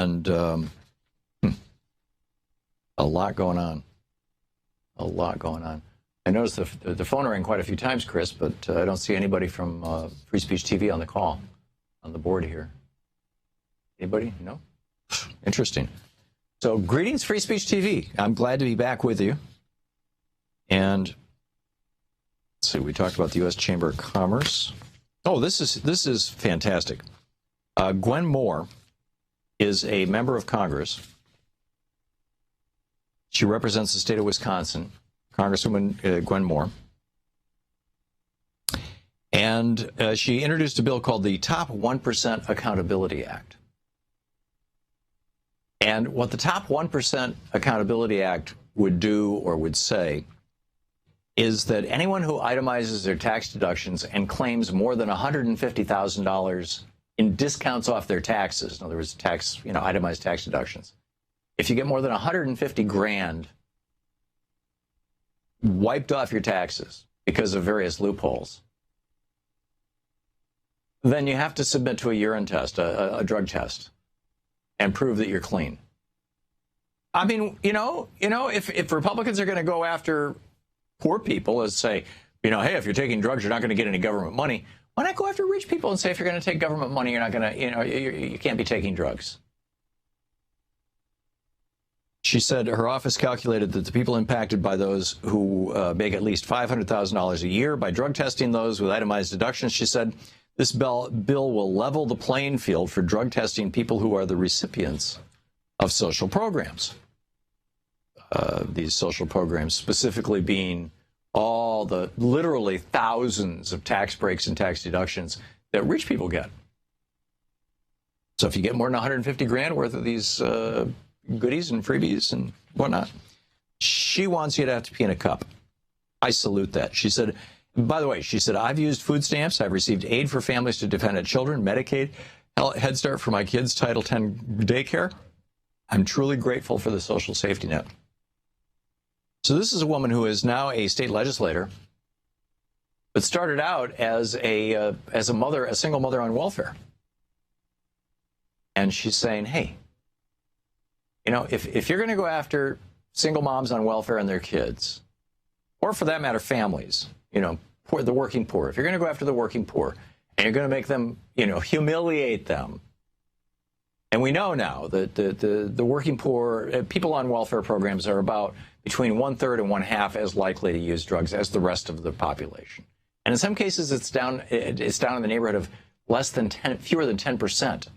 And a lot going on. A lot going on. I noticed the phone rang quite a few times, Chris, but I don't see anybody from Free Speech TV on the call, on the board here. Anybody? No? Interesting. So, greetings, Free Speech TV. I'm glad to be back with you. And let's see, we talked about the U.S. Chamber of Commerce. Oh, this is fantastic. Gwen Moore is a member of Congress. She represents the state of Wisconsin, Congresswoman Gwen Moore. And she introduced a bill called the Top 1% Accountability Act. And what the Top 1% Accountability Act would do or would say is that anyone who itemizes their tax deductions and claims more than $150,000 in discounts off their taxes, in other words, itemized tax deductions, if you get more than 150 grand wiped off your taxes because of various loopholes, then you have to submit to a urine test, a drug test, and prove that you're clean. I mean, if Republicans are going to go after poor people, as say, hey, if you're taking drugs, you're not going to get any government money. Why not go after rich people and say, if you're going to take government money, you're not going to, you can't be taking drugs? She said her office calculated that the people impacted by those who make at least $500,000 a year by drug testing those with itemized deductions, she said, this bill will level the playing field for drug testing people who are the recipients of social programs. These social programs specifically being all the literally thousands of tax breaks and tax deductions that rich people get. So if you get more than 150 grand worth of these goodies and freebies and whatnot, she wants you to have to pee in a cup. I salute that. She said, by the way, she said, I've used food stamps. I've received aid for families to dependent children, Medicaid, Head Start for my kids, Title X daycare. I'm truly grateful for the social safety net. So this is a woman who is now a state legislator, but started out as a single mother on welfare. And she's saying, hey, if you're going to go after single moms on welfare and their kids, or for that matter, families, the working poor, if you're going to go after the working poor and you're going to make them, humiliate them. And we know now that the working poor, people on welfare programs are about between 1/3 and 1/2 as likely to use drugs as the rest of the population. And in some cases, it's down in the neighborhood of fewer than 10%.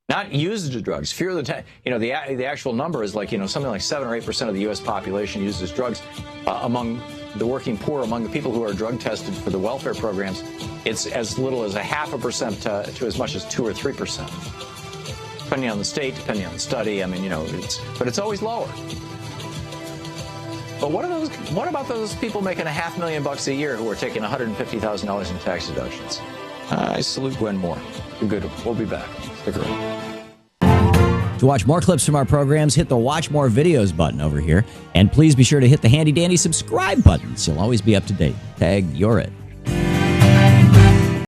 Not used to drugs, fewer than 10. The actual number is like, something like 7 or 8% of the U.S. population uses drugs. Among the working poor, among the people who are drug tested for the welfare programs, it's as little as 0.5% to as much as 2 or 3%. Depending on the state, depending on the study, but it's always lower. But what about those people making $500,000 a year who are taking $150,000 in tax deductions? I salute Gwen Moore. You're good. We'll be back. Stick around. To watch more clips from our programs, hit the Watch More Videos button over here. And please be sure to hit the handy-dandy subscribe button so you'll always be up to date. Tag, you're it.